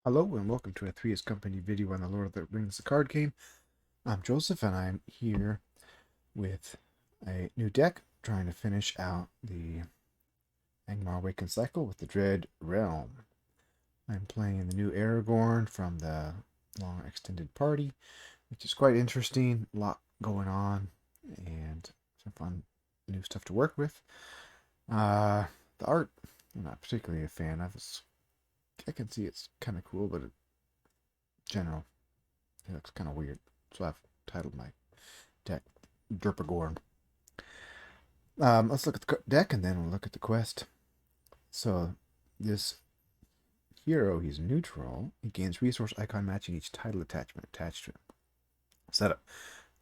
Hello and welcome to a Three's Company video on the Lord of the Rings card game. I'm Joseph and I'm here with a new deck trying to finish out the Angmar Awakened cycle with the Dread Realm. I'm playing the new Aragorn from the long extended party, which is quite interesting. A lot going on and some fun new stuff to work with. The art, I'm not particularly a fan of. I can see it's kind of cool, but in general, it looks kind of weird. So I've titled my deck TitleGorn. Let's look at the deck and then we'll look at the quest. So this hero, he's neutral. He gains resource icon matching each title attachment attached to him. Setup.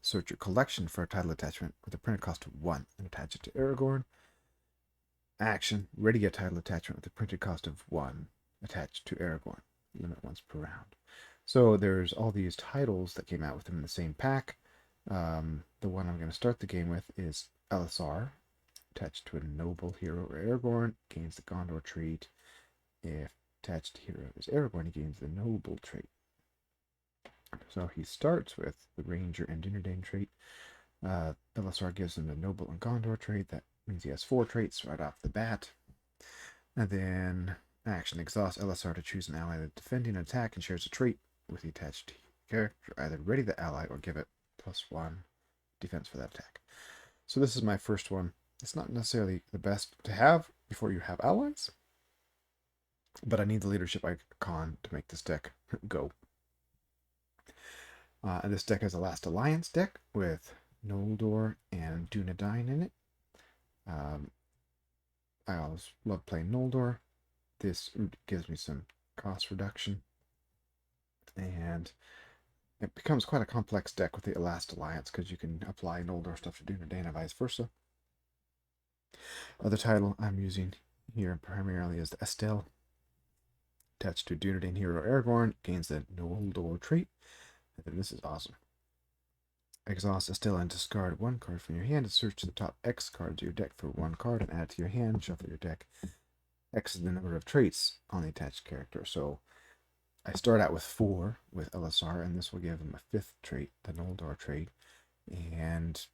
Search your collection for a title attachment with a printed cost of 1 and attach it to Aragorn. Action. Ready a title attachment with a printed cost of 1 attached to Aragorn. Limit once per round. So there's all these titles that came out with him in the same pack. The one I'm going to start the game with is LSR, attached to a noble hero or Aragorn, gains the Gondor trait. If attached hero is Aragorn, he gains the noble trait. So he starts with the Ranger and Dundain trait. LSR gives him the noble and Gondor trait. That means he has 4 traits right off the bat. And then action exhaust LSR to choose an ally that's defending an attack and shares a trait with the attached character. Either ready the ally or give it +1 defense for that attack. So this is my first one. It's not necessarily the best to have before you have allies, but I need the leadership icon to make this deck go. And this deck is a Last Alliance deck with Noldor and Dundain in it. I always love playing Noldor. This gives me some cost reduction, and it becomes quite a complex deck with the Last Alliance because you can apply Noldor stuff to Dundain and vice versa. The title I'm using here primarily is the Estelle. Attached to Dundain hero Aragorn, gains the Noldor trait. And then this is awesome. Exhaust Estelle and discard 1 card from your hand and search the top X cards of your deck for 1 card and add it to your hand. Shuffle your deck. X is the number of traits on the attached character. So I start out with 4 with LSR, and this will give him a 5th trait, the Noldor trait. And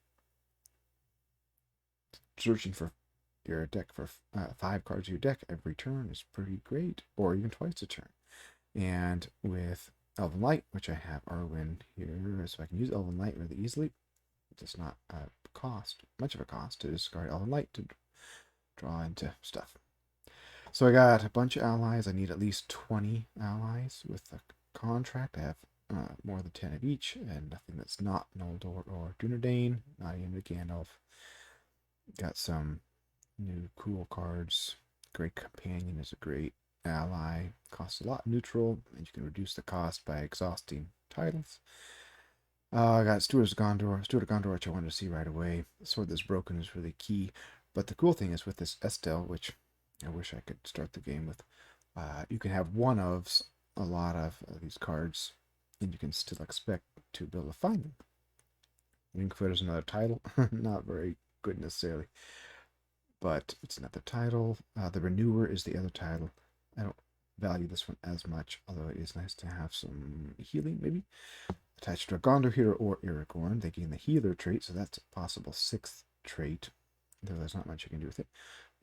searching for your deck for 5 cards of your deck every turn is pretty great, or even twice a turn. And with Elven Light, which I have Arwen here, so I can use Elven Light really easily. It's not much of a cost to discard Elven Light to draw into stuff. So I got a bunch of allies. I need at least 20 allies with the contract. I have more than 10 of each, and nothing that's not Noldor or Dundain, not even the Gandalf. Got some new cool cards. Great Companion is a great ally. Costs a lot neutral, and you can reduce the cost by exhausting titles. I got Steward of Gondor, which I wanted to see right away. Sword That's Broken is really key. But the cool thing is with this Estelle, which I wish I could start the game with, you can have one of a lot of these cards, and you can still expect to be able to find them. Wingfoot is another title. Not very good necessarily, but it's another title. The Renewer is the other title. I don't value this one as much, although it is nice to have some healing, maybe. Attached to a Gondor hero or Aragorn, they gain the healer trait, so that's a possible 6th trait, though there's not much you can do with it.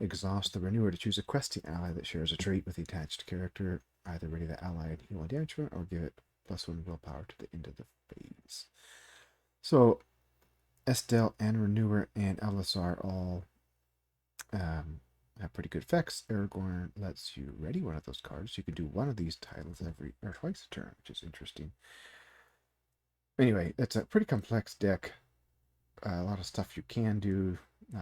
Exhaust the Renewer to choose a questing ally that shares a trait with the attached character. Either ready the ally and heal and damage from it, or give it +1 willpower to the end of the phase. So Estelle and Renewer and LSR all have pretty good effects. Aragorn lets you ready one of those cards. You can do one of these titles every or twice a turn, which is interesting. Anyway, it's a pretty complex deck. A lot of stuff you can do.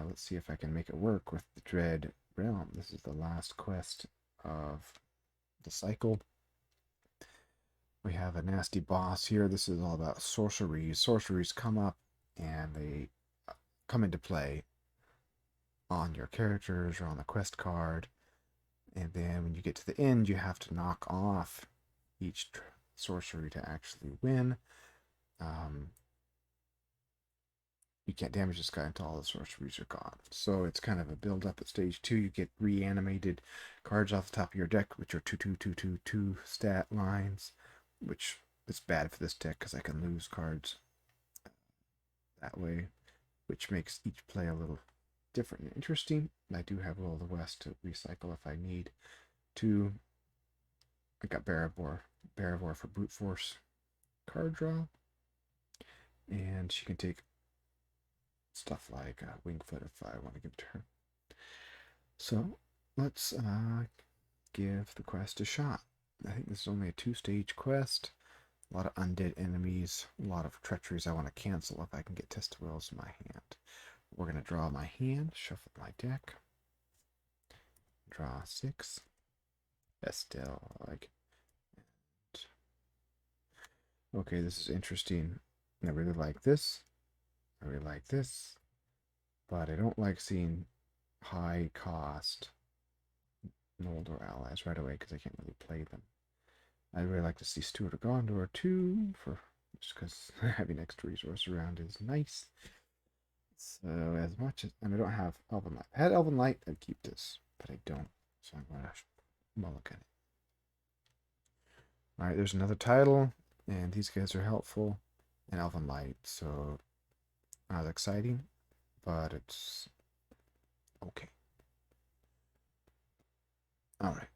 Let's see if I can make it work with the Dread Realm. This is the last quest of the cycle. We have a nasty boss here. This is all about sorceries. Sorceries come up and they come into play on your characters or on the quest card. And then when you get to the end, you have to knock off each sorcery to actually win. you can't damage this guy until all the sorceries are gone. So it's kind of a build up at stage 2. You get reanimated cards off the top of your deck, which are 2/2/2/2/2 stat lines, which is bad for this deck because I can lose cards that way, which makes each play a little different and interesting. I do have Will of the West to recycle if I need to. I got Barivore for brute force card draw, and she can take stuff like Wingfoot if I want to give it to her. So let's give the quest a shot. I think this is only a 2-stage quest. A lot of undead enemies, a lot of treacheries I want to cancel if I can get Test of Wills in my hand. We're going to draw my hand, shuffle my deck, draw 6. Estelle, like. Okay, this is interesting. I really like this. I really like this. But I don't like seeing high cost Noldor allies right away because I can't really play them. I'd really like to see Steward of Gondor too, just because having extra resource around is nice. So as much as, and I don't have Elven Light. If I had Elven Light, I'd keep this, but I don't. So I'm going to mulligan it. All right, there's another title, and these guys are helpful, and Elven Light. So not exciting, but it's okay. All right.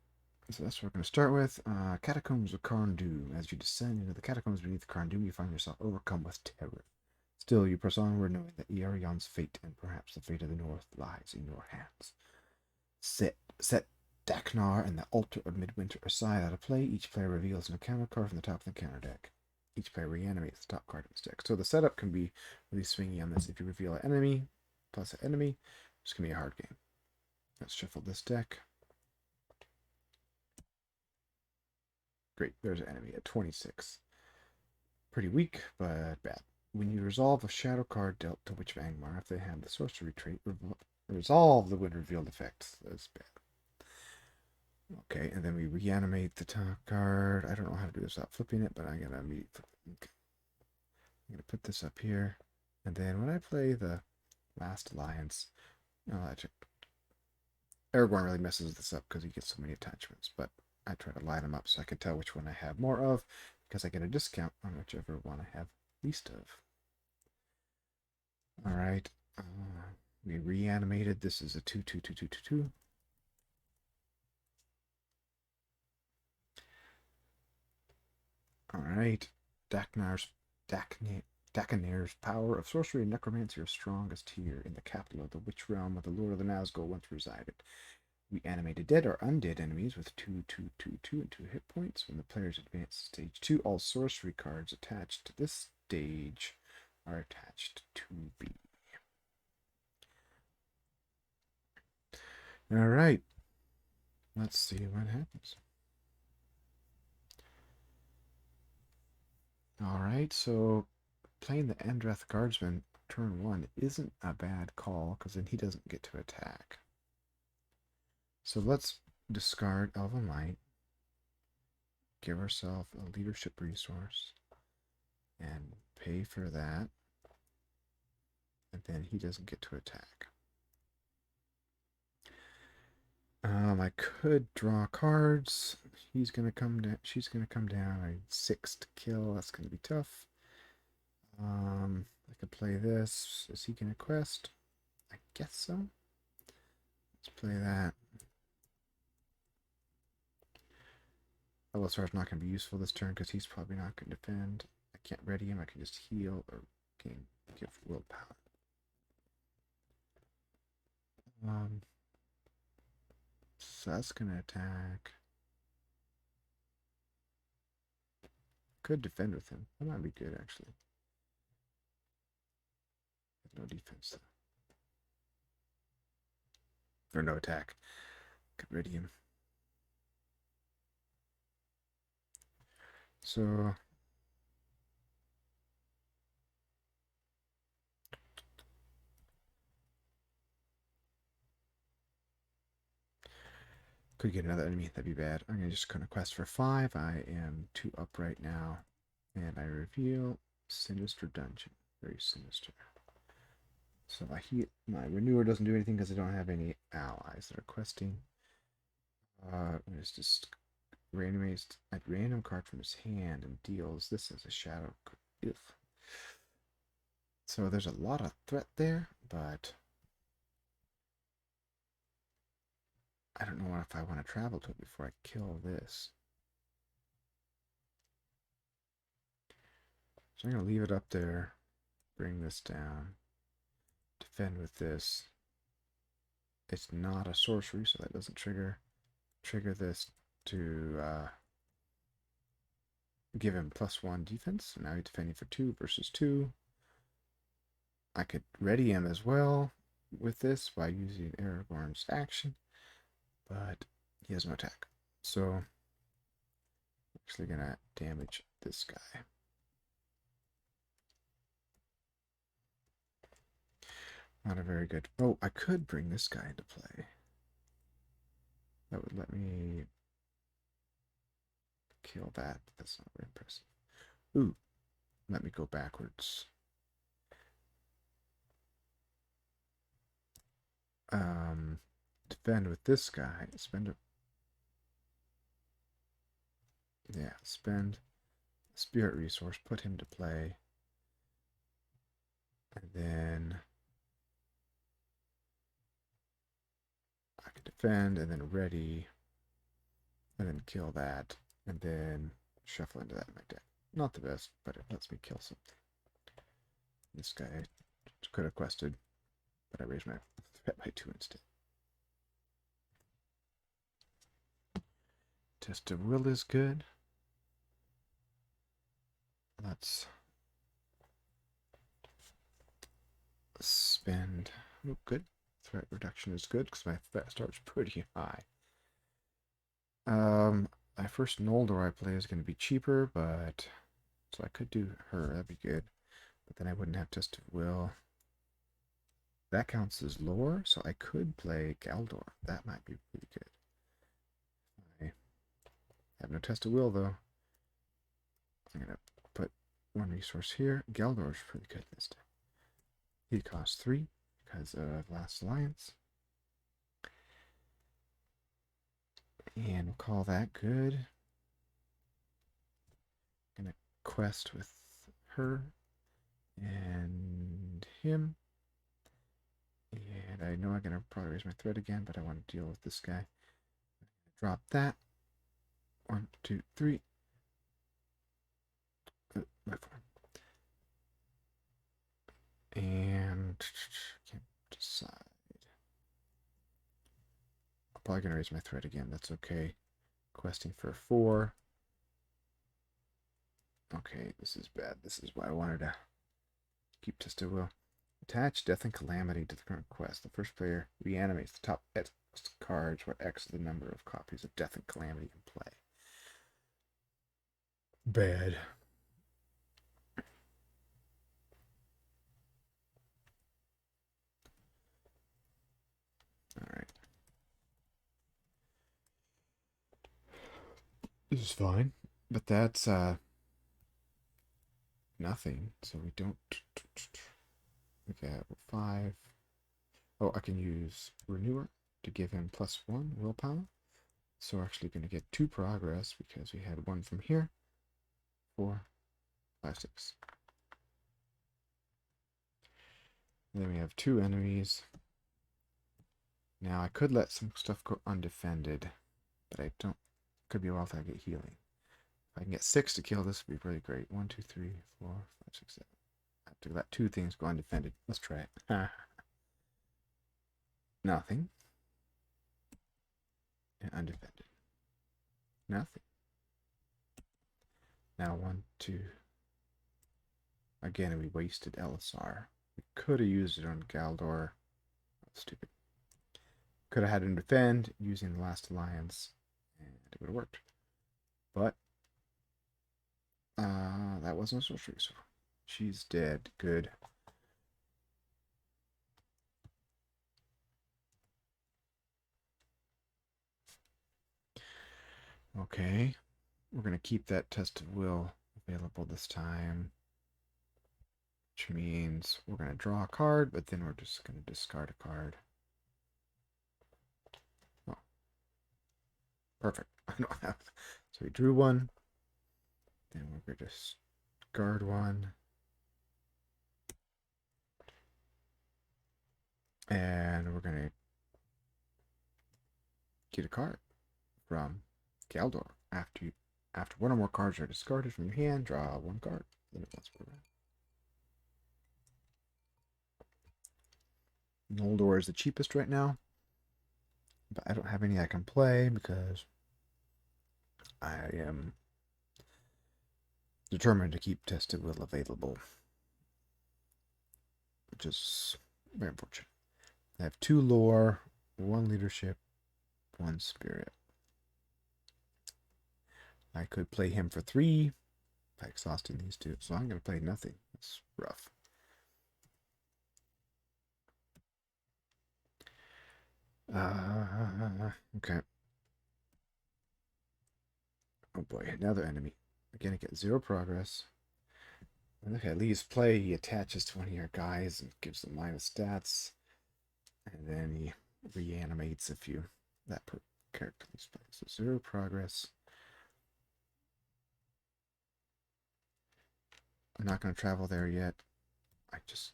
So that's what we're going to start with. Catacombs of Carn-dûm. As you descend into the catacombs beneath Carn-dûm, you find yourself overcome with terror. Still, you press onward, knowing that Iarion's fate and perhaps the fate of the North lies in your hands. Set Daknar and the Altar of Midwinter aside out of play. Each player reveals an encounter card from the top of the encounter deck. Each player reanimates the top card of his deck. So the setup can be really swingy on this. If you reveal an enemy plus an enemy, it's going to be a hard game. Let's shuffle this deck. Great, there's an enemy at 26. Pretty weak, but bad. When you resolve a shadow card dealt to Witch of Angmar, if they have the sorcery trait, resolve the wind revealed effects. That's bad. Okay, and then we reanimate the top card. I don't know how to do this without flipping it, but I'm gonna put this up here. And then when I play the Last Alliance, Aragorn really messes this up because he gets so many attachments, but I try to line them up so I can tell which one I have more of, because I get a discount on whichever one I have least of. All right, we reanimated. This is a 2/2/2/2/2/2. All right, Dakanir's power of sorcery and necromancy are strongest here in the capital of the witch realm where the Lord of the Nazgul once resided. We animated dead or undead enemies with 2/2/2/2 and 2 hit points. When the players advance to stage 2, all sorcery cards attached to this stage are attached to B. All right. Let's see what happens. All right, so playing the Endreth Guardsman turn 1 isn't a bad call because then he doesn't get to attack. So let's discard Elven Light, give ourselves a leadership resource, and pay for that. And then he doesn't get to attack. I could draw cards. He's gonna come down. She's gonna come down. I 6 to kill. That's gonna be tough. I could play this. Is he gonna quest? I guess so. Let's play that. LSR is not going to be useful this turn because he's probably not going to defend. I can't ready him. I can just heal or give willpower. So that's going to attack. Could defend with him. That might be good, actually. No defense, though. Or no attack. Could ready him. So could get another enemy. That'd be bad. I'm just going to quest for 5. I am 2 up right now. And I reveal Sinister Dungeon. Very sinister. So my renewer doesn't do anything because I don't have any allies that are questing. It's just randomized a random card from his hand and deals this as a shadow. If so, there's a lot of threat there, but I don't know if I want to travel to it before I kill this. So I'm gonna leave it up there, bring this down, defend with this. It's not a sorcery, so that doesn't trigger this to give him +1 defense. So now he's defending for 2 versus 2. I could ready him as well with this by using Aragorn's action, but he has no attack. So I'm actually gonna damage this guy. Not a very good. Oh, I could bring this guy into play. That would let me kill that. That's not very impressive. Ooh, let me go backwards. Defend with this guy. Spend a spirit resource, put him to play, and then I can defend and then ready, and then kill that, and then shuffle into that in my deck. Not the best, but it lets me kill something. This guy could have quested, but I raised my threat by 2 instead. Test of will is good. Let's spend. Oh, good. Threat reduction is good because my threat starts pretty high. My first Noldor I play is going to be cheaper, but so I could do her. That'd be good. But then I wouldn't have Test of Will. That counts as lore, so I could play Galdor. That might be really good. I have no Test of Will though. I'm gonna put 1 resource here. Galdor's pretty good this time. He costs 3 because of Last Alliance. And we'll call that good. Gonna quest with her and him. And I know I'm gonna probably raise my threat again, but I want to deal with this guy. Drop that. 1, 2, 3. My form. And can't decide. I'm probably gonna raise my threat again. That's okay. Questing for 4. Okay, this is bad. This is why I wanted to keep Test of Will. Attach Death and Calamity to the current quest. The first player reanimates the top X cards where X is the number of copies of Death and Calamity in play. Bad. Alright. This is fine. But that's nothing. So we don't. Okay, 5. Oh, I can use Renewer to give him +1 willpower. So we're actually going to get 2 progress because we had 1 from here. 4, 5, 6. And then we have 2 enemies. Now I could let some stuff go undefended, but I don't. Could be a while till I get healing. If I can get 6 to kill, this would be really great. 1, 2, 3, 4, 5, 6, 7. I have to let 2 things go undefended. Let's try it. Nothing. And undefended. Nothing. Now 1, 2. Again, we wasted LSR. We could have used it on Galdor. That's stupid. Could have had him defend using the Last Alliance, and it would have worked. But that wasn't a sorcery, so she's dead. Good. Okay. We're going to keep that Test of Will available this time. which means we're going to draw a card, but then we're just going to discard a card. Oh, perfect. I don't have. So we drew one. Then we're going to discard one. And we're going to get a card from Galdor. After one or more cards are discarded from your hand, draw one card. Then it lets Noldor is the cheapest right now, but I don't have any I can play because I am determined to keep Tested Will available, which is very unfortunate. I have 2 lore, 1 leadership, 1 spirit. I could play him for 3 by exhausting these 2, so I'm going to play nothing. It's rough. Okay. Oh boy, another enemy. Again, I get 0 progress. Okay, at least play, he attaches to one of your guys and gives them -stats. And then he reanimates if you that character leaves play. So 0 progress. I'm not going to travel there yet. I just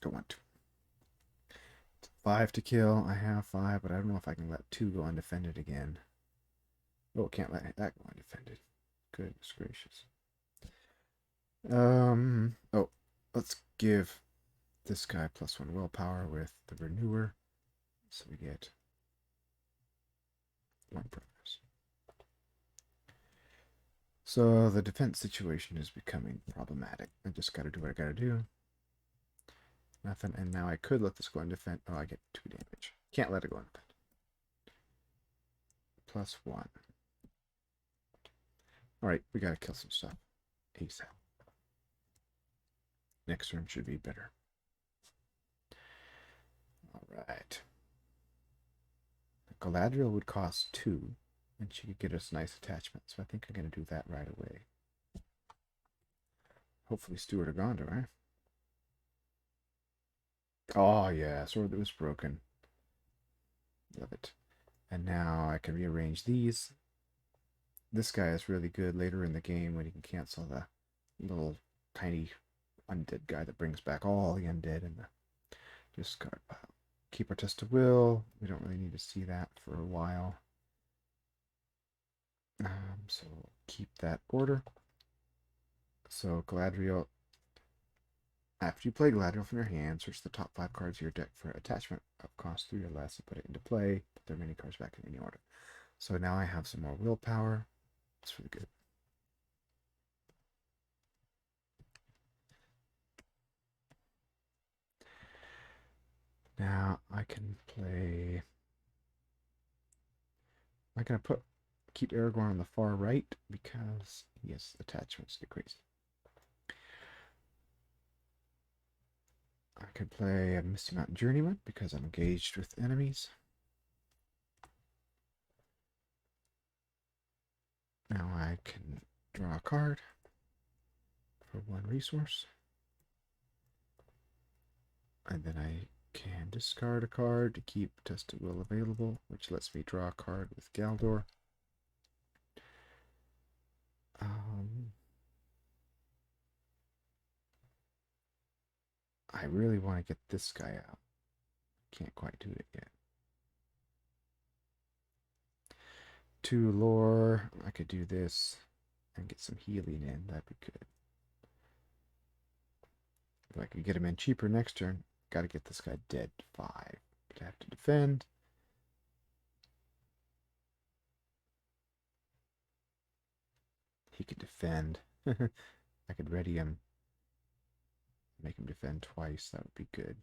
don't want to. 5 to kill. I have 5, but I don't know if I can let 2 go undefended again. Oh, can't let that go undefended. Goodness gracious. Oh, let's give this guy +1 willpower with the renewer. So we get 1 progress. So the defense situation is becoming problematic. I just got to do what I got to do. Nothing. And now I could let this go undefended. Oh, I get 2 damage. Can't let it go undefended. +1. Alright, we got to kill some stuff. ASAP. Next turn should be better. Alright. Galadriel would cost 2, and she could get us nice attachment, so I think I'm going to do that right away. Hopefully Steward of Gondor, eh? Oh yeah, sword that was broken. Love it. And now I can rearrange these. This guy is really good later in the game when you can cancel the little tiny undead guy that brings back all the undead in the discard pile. Keep our test of will. We don't really need to see that for a while. So keep that order. So Galadriel, after you play Galadriel from your hand, search the top 5 cards of your deck for attachment of cost 3 or less and put it into play. Put their many cards back in any order. So now I have some more willpower. It's really good. Now I can play. I'm going to keep Aragorn on the far right because he has attachments to crazy. I could play a Misty Mountain Journeyman because I'm engaged with enemies. Now I can draw a card for 1 resource. And then I can discard a card to keep Tested Will available, which lets me draw a card with Galdor. I really want to get this guy out. Can't quite do it yet. 2 lore. I could do this and get some healing in. That'd be good. If I could get him in cheaper next turn, got to get this guy dead 5. But I have to defend. He could defend. I could ready him. Make him defend twice. That would be good.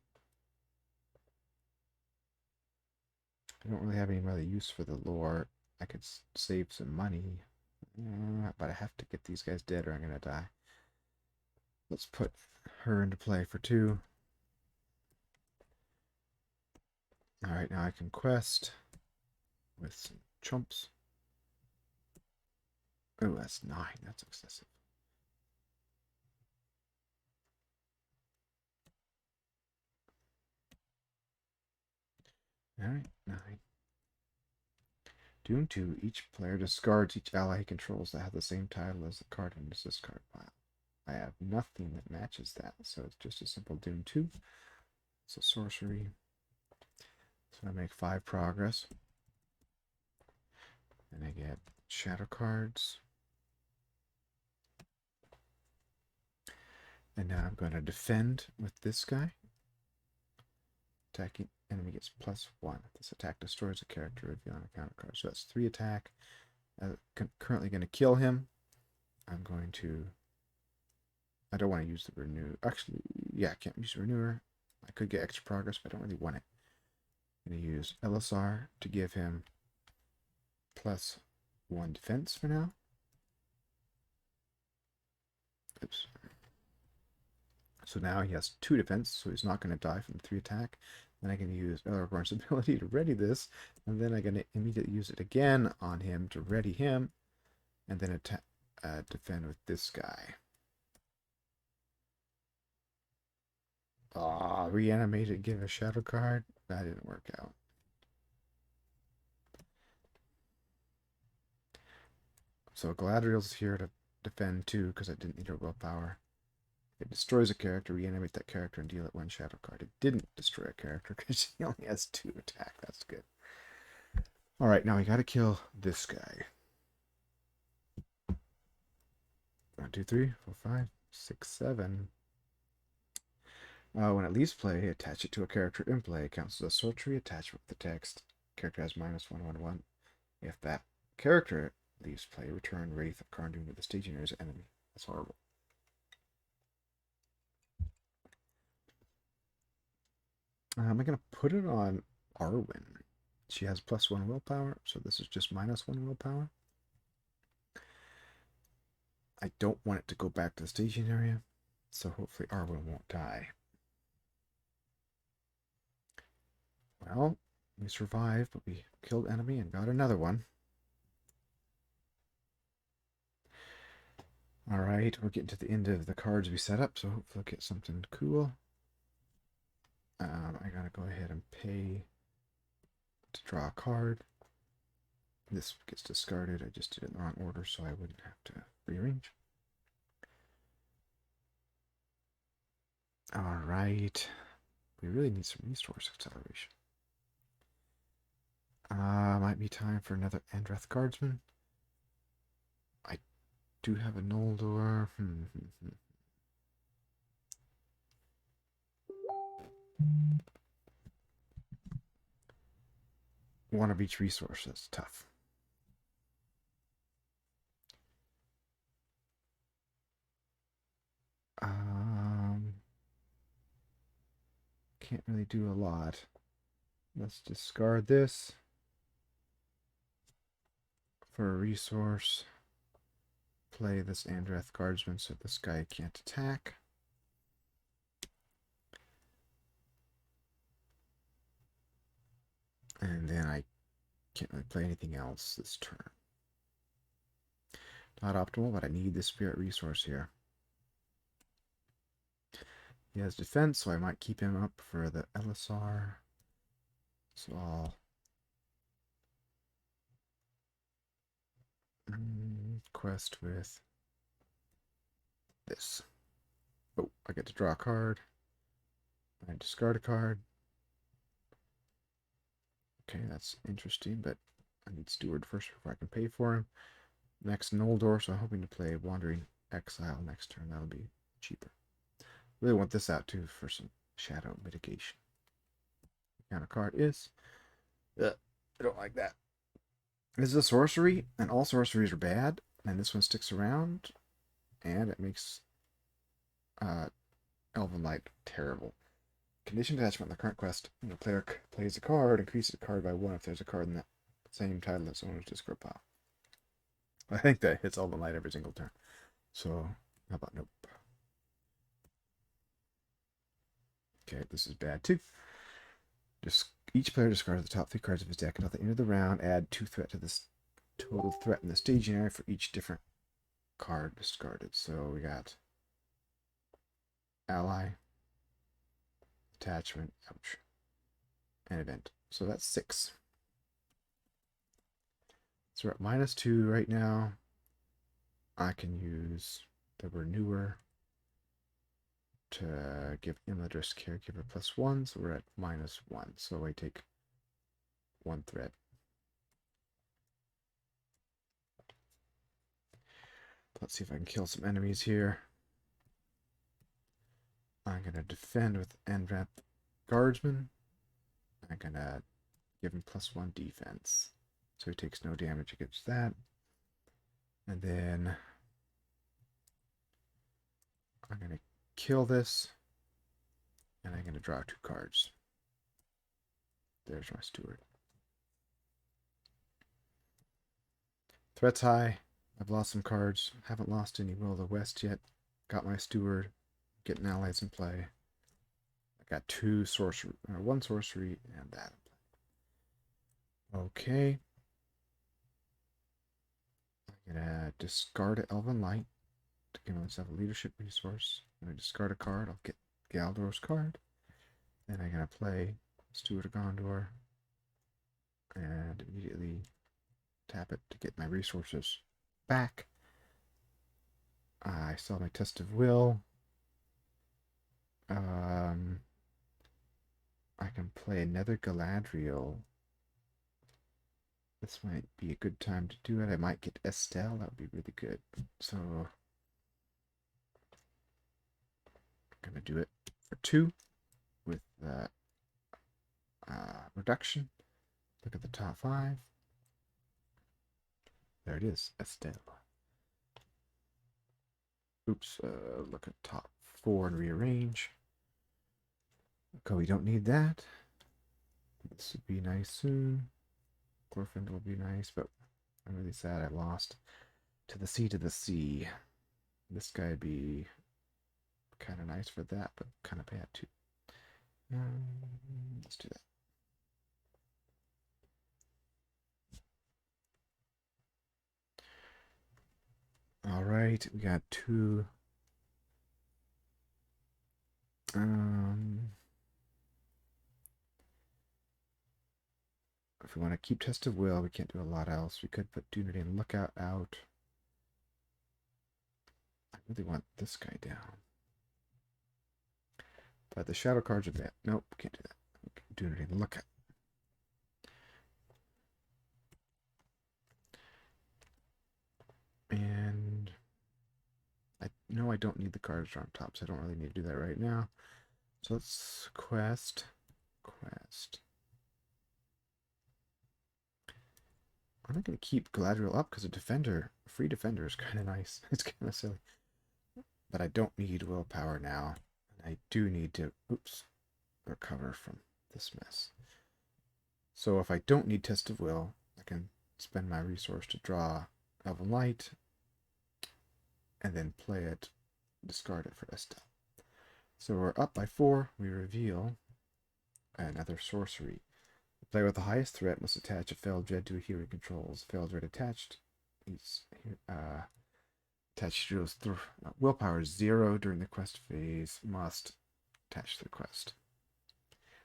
I don't really have any other use for the lore. I could save some money. But I have to get these guys dead or I'm going to die. Let's put her into play for 2. Alright, now I can quest with some chumps. Oh, that's 9. That's excessive. Alright, 9. Doom 2. Each player discards each ally he controls that have the same title as the card in his discard pile. I have nothing that matches that, so it's just a simple Doom 2. It's a sorcery. So I make 5 progress. And I get shadow cards. And now I'm going to defend with this guy. Attacking enemy gets +1. This attack destroys a character revealing a counter card. So that's 3 attack. Currently going to kill him. I'm going to... I don't want to use the renew. Actually, yeah, I can't use the renewer. I could get extra progress, but I don't really want it. I'm going to use LSR to give him +1 defense for now. Oops. So now he has 2 defense, so he's not going to die from 3 attack. Then I can use Aragorn's ability to ready this, and then I'm going to immediately use it again on him to ready him, and then defend with this guy. Ah, reanimated, give a shadow card. That didn't work out. So Galadriel's here to defend too, because I didn't need her willpower. It destroys a character, reanimate that character, and deal it 1 shadow card. It didn't destroy a character because he only has 2 attack. That's good. Alright, now we gotta kill this guy. 1, 2, 3, 4, 5, 6, 7. When it leaves play, attach it to a character in play. Counts as a sorcery attachment with the text. Character has -1/1/1. If that character leaves play, return Wraith of Karndun to the staging area as enemy. That's horrible. I'm going to put it on Arwen. She has +1 willpower, so this is just -1 willpower. I don't want it to go back to the staging area, so hopefully Arwen won't die. Well, we survived, but we killed enemy and got another one. Alright, we're getting to the end of the cards we set up, so hopefully I'll get something cool. I gotta go ahead and pay to draw a card. This gets discarded. I just did it in the wrong order, so I wouldn't have to rearrange. Alright. We really need some resource acceleration. Might be time for another Andreth Guardsman. I do have a Noldor. One of each resource. That's tough. Can't really do a lot. Let's discard this for a resource. Play this Andreth Guardsman so this guy can't attack. And then I can't really play anything else this turn. Not optimal, but I need the spirit resource here. He has defense, so I might keep him up for the LSR. So I'll quest with this. Oh, I get to draw a card. I discard a card. Okay, that's interesting, but I need Steward first before I can pay for him. Next, Noldor, so I'm hoping to play Wandering Exile next turn. That'll be cheaper. Really want this out too for some shadow mitigation. Counter card is... I don't like that. This is a sorcery, and all sorceries are bad, and this one sticks around, and it makes Elven Light terrible. Condition attachment in the current quest. When the player plays a card, increases the card by 1 if there's a card in that same title as owner's discard pile. I think that hits Elven Light every single turn. So, how about nope? Okay, this is bad too. Just each player discards the top 3 cards of his deck, and at the end of the round, add 2 threat to this total threat in the staging area for each different card discarded. So we got ally, attachment, ouch, and event. So that's 6. So we're at -2 right now. I can use the Renewer to give Imadris Caregiver +1, so we're at -1. So I take 1 threat. Let's see if I can kill some enemies here. I'm going to defend with Enrap Guardsman. I'm going to give him +1 defense. So he takes no damage against that. And then I'm going to kill this. And I'm going to draw 2 cards. There's my steward. Threat's high. I've lost some cards. Haven't lost any Will of the West yet. Got my steward. Getting allies in play. I got 2 sorcery, or 1 sorcery, and that. Okay. I'm gonna discard an Elven Light to give myself a leadership resource. I'm gonna discard a card. I'll get Galdor's card. Then I'm gonna play Steward of Gondor and immediately tap it to get my resources back. I saw my Test of Will. I can play another Galadriel. This might be a good time to do it. I might get Estelle. That would be really good. So I'm going to do it for 2 with reduction. Look at the top 5. There it is, Estelle. Oops, look at top 4 and rearrange. Okay, we don't need that. This would be nice soon. Glorfindel will be nice, but I'm really sad I lost to the sea to the sea. This guy would be kind of nice for that, but kind of bad too. Let's do that. All right, we got 2. If we want to keep Test of Will, we can't do a lot else. We could put Dunedain Lookout out. I really want this guy down. But the shadow cards are bad. Nope, can't do that. Dunedain Lookout. And I know I don't need the cards on top, so I don't really need to do that right now. So let's quest. I'm not going to keep Galadriel up because a free defender is kind of nice. It's kind of silly. But I don't need willpower now. And I do need to, recover from this mess. So if I don't need Test of Will, I can spend my resource to draw Elven Light and then play it, discard it for Estelle. So we're up by 4. We reveal another sorcery. The player with the highest threat must attach a Fell Dread to a hero he controls. Fell Dread attached. He's attached heroes willpower is 0 during the quest phase. Must attach to the quest.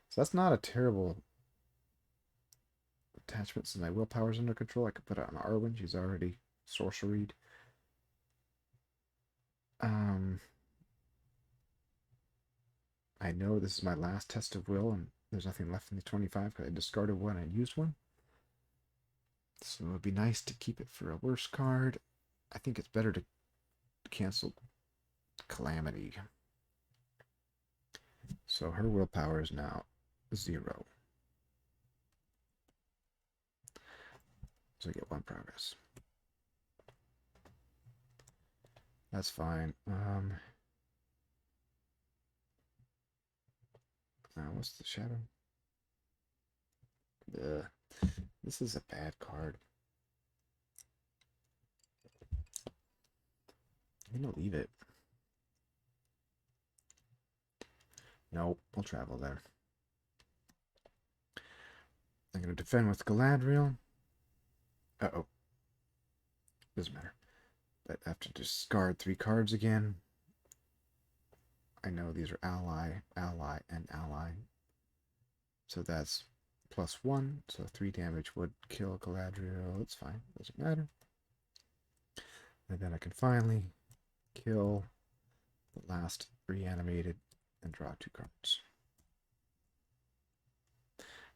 So that's not a terrible attachment since my willpower is under control. I could put it on Arwen. She's already sorceried. I know this is my last Test of Will, and there's nothing left in the 25 because I discarded 1 and used 1. So it would be nice to keep it for a worse card. I think it's better to cancel Calamity. So her willpower is now 0. So I get 1 progress. That's fine. What's the shadow? This is a bad card. I'm gonna leave it. Nope, we'll travel there. I'm gonna defend with Galadriel. Uh-oh. Doesn't matter. But I have to discard 3 cards again. I know these are ally, and ally. So that's +1, so 3 damage would kill Galadriel. It's fine, doesn't matter. And then I can finally kill the last reanimated and draw 2 cards.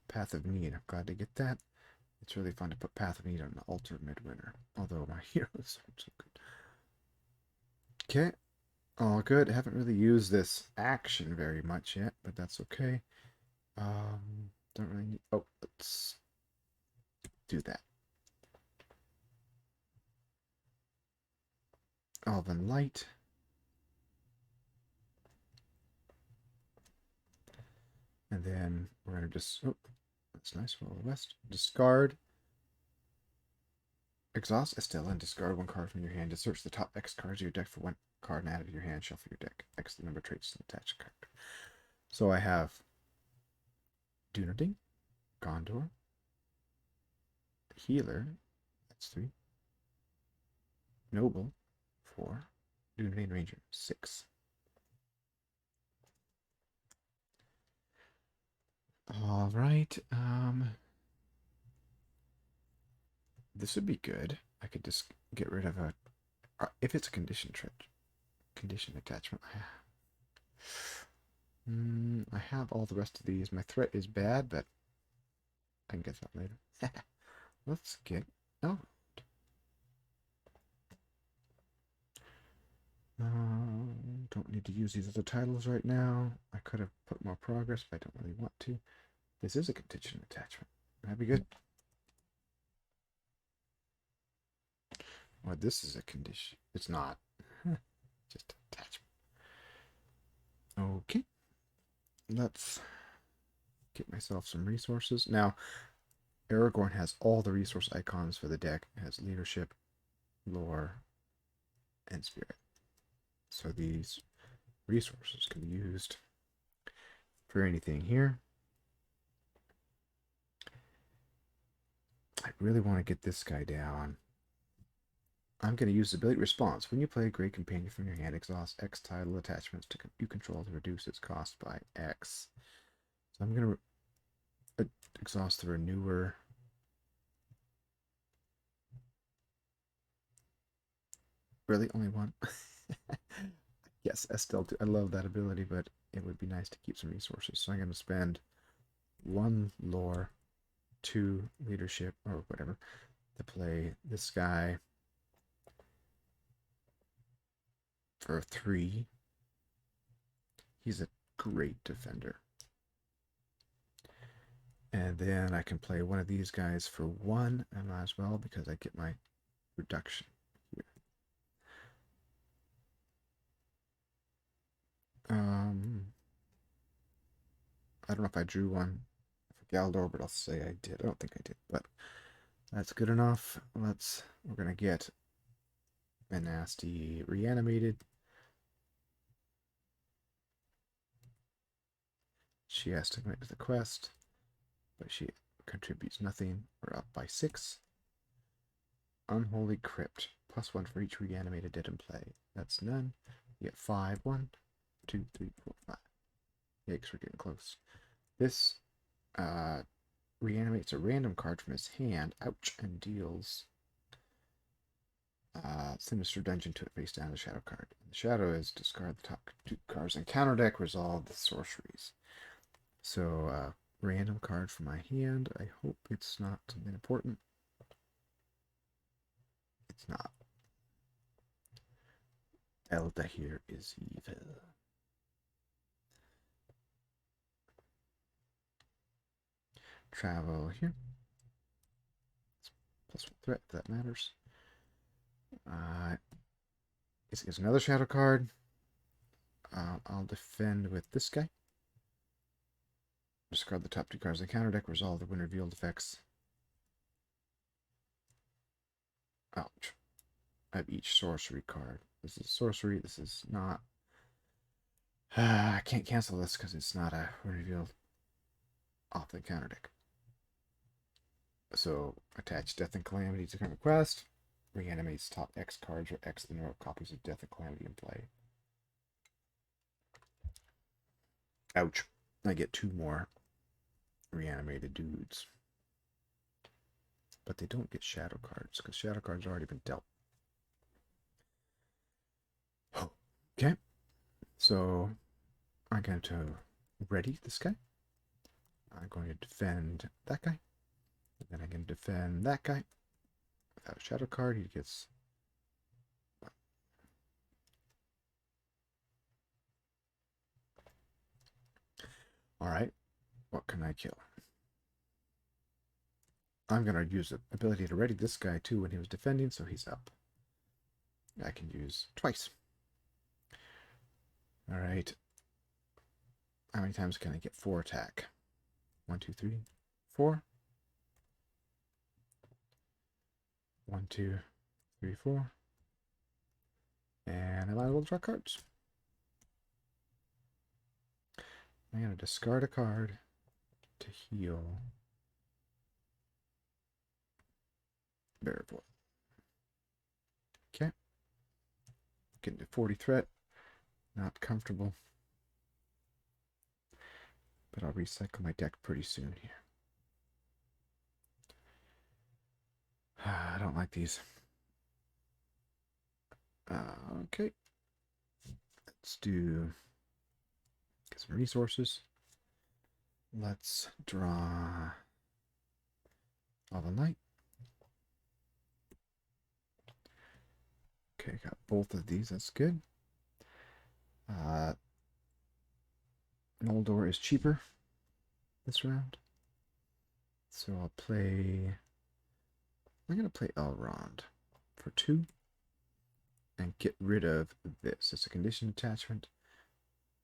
Path of Need, I'm glad to get that. It's really fun to put Path of Need on the altar midwinter, although my heroes aren't so good. Okay, all good. I haven't really used this action very much yet, but that's okay. Don't really need... Oh, let's do that. Elven Light. And then we're going to just... Oh, that's nice. Roll the west. Discard. Exhaust Estella and discard 1 card from your hand to search the top X cards of your deck for 1 card and add it to your hand. Shuffle your deck. X the number of traits to attach a card. So I have Dundain, Gondor, Healer, that's 3, Noble, 4, Dundain Ranger, 6. All right, this would be good. I could just get rid of a, if it's a condition attachment. I have all the rest of these. My threat is bad, but I can get that later. Let's get, oh. Don't need to use these other titles right now. I could have put more progress, but I don't really want to. This is a contingent attachment. That'd be good. Or this is a condition. It's not. Just attachment. Okay. Let's get myself some resources. Now, Aragorn has all the resource icons for the deck. It has leadership, lore, and spirit. So these resources can be used for anything here. I really want to get this guy down. I'm going to use the ability response. When you play a great companion from your hand, exhaust X title attachments you control to reduce its cost by X. So I'm going to exhaust the renewer. Really? Only one? Yes, Estelle, I love that ability, but it would be nice to keep some resources. So I'm going to spend 1 lore, 2 leadership, or whatever, to play this guy for 3. He's a great defender. And then I can play one of these guys for 1. I might as well, because I get my reduction here. I don't know if I drew one for Galdor, but I'll say I did. I don't think I did, but that's good enough. We're gonna get a nasty reanimated. She has to commit to the quest, but she contributes nothing. We're up by 6. Unholy Crypt, +1 for each reanimated dead in play. That's none. You get 5. 1, 2, 3, 4, 5. Yikes, we're getting close. This reanimates a random card from his hand, ouch, and deals Sinister Dungeon to it face down the shadow card. The shadow is discard the top 2 cards and counter deck resolve the sorceries. So, random card from my hand. I hope it's not something important. It's not. Elda here is evil. Travel here. It's +1 threat, if that matters. It's another shadow card. I'll defend with this guy. Discard the top 2 cards of the counter deck, resolve the when revealed effects. Ouch. I have each sorcery card. This is sorcery, this is not. I can't cancel this because it's not a when revealed off the counter deck. So, attach Death and Calamity to current quest. Reanimates top X cards or X the number of copies of Death and Calamity in play. Ouch. I get 2 more. reanimated dudes. But they don't get shadow cards, because shadow cards have already been dealt. Okay, so I'm going to ready this guy. I'm going to defend that guy. And then I can defend that guy. Without a shadow card, he gets... Alright, what can I kill? I'm going to use the ability to ready this guy too when he was defending, so he's up. I can use twice. Alright. How many times can I get 4 attack? 1, 2, 3, 4. 1, 2, 3, 4. And I might as well draw cards. I'm going to discard a card to heal Bearable. Okay. Getting to 40 threat. Not comfortable. But I'll recycle my deck pretty soon here. I don't like these. Okay. Let's do get some resources. Let's draw all the night. Okay, got both of these. That's good. Noldor is cheaper this round. So I'll play... I'm going to play Elrond for 2 and get rid of this. It's a condition attachment.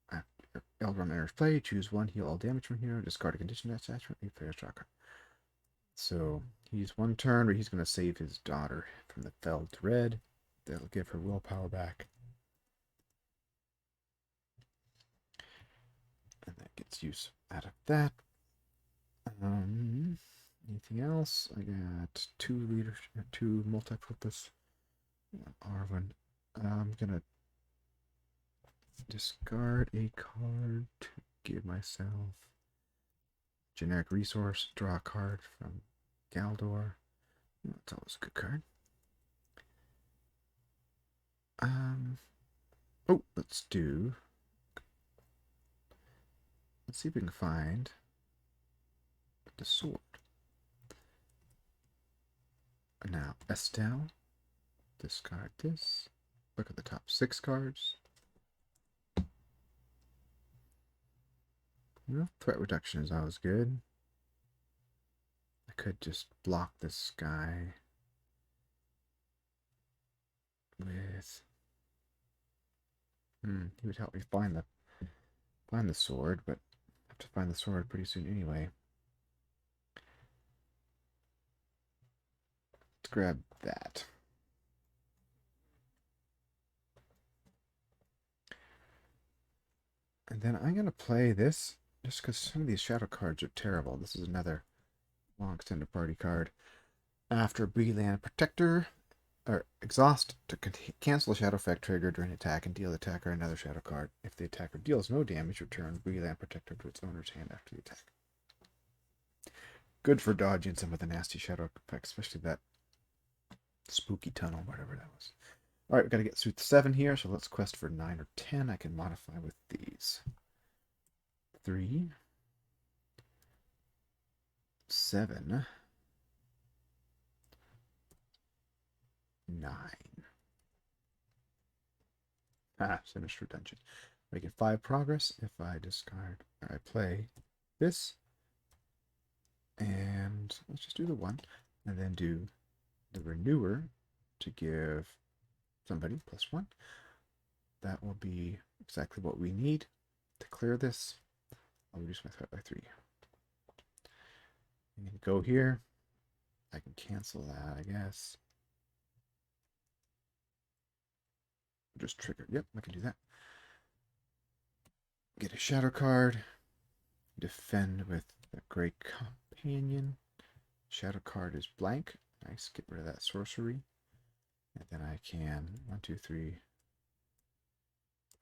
After Elrond enters play, choose 1, heal all damage from hero, discard a condition attachment, leave player's draw card. So he's 1 turn where he's going to save his daughter from the felled red. That'll give her willpower back. And that gets use out of that. Anything else? I got 2 leadership, 2 multi-purpose. Arwen. I'm gonna discard a card to give myself generic resource. Draw a card from Galdor. That's always a good card. Oh, let's see if we can find the sword. Now, Estelle, discard this. Look at the top 6 cards. Well, threat reduction is always good. I could just block this guy with... he would help me find the sword, but I have to find the sword pretty soon anyway. Let's grab that. And then I'm going to play this, just because some of these shadow cards are terrible. This is another long extended party card. After Breland Protector, or exhaust to cancel a shadow effect trigger during attack and deal the attacker another shadow card. If the attacker deals no damage, return Breland Protector to its owner's hand after the attack. Good for dodging some of the nasty shadow effects, especially that spooky tunnel, whatever that was. Alright, we've got to get through 7 here, so let's quest for 9 or 10. I can modify with these. 3, 7, 9. Sinister Dungeon. I get 5 progress if I discard, or I play this. And let's just do the 1. And then do the Renewer to give somebody +1. That will be exactly what we need to clear this. I'll reduce my threat by 3. I'm going to go here. I can cancel that, I guess. Just trigger. Yep, I can do that. Get a shadow card. Defend with a Great Companion. Shadow card is blank. Nice. Get rid of that sorcery. And then I can 1, 2, 3,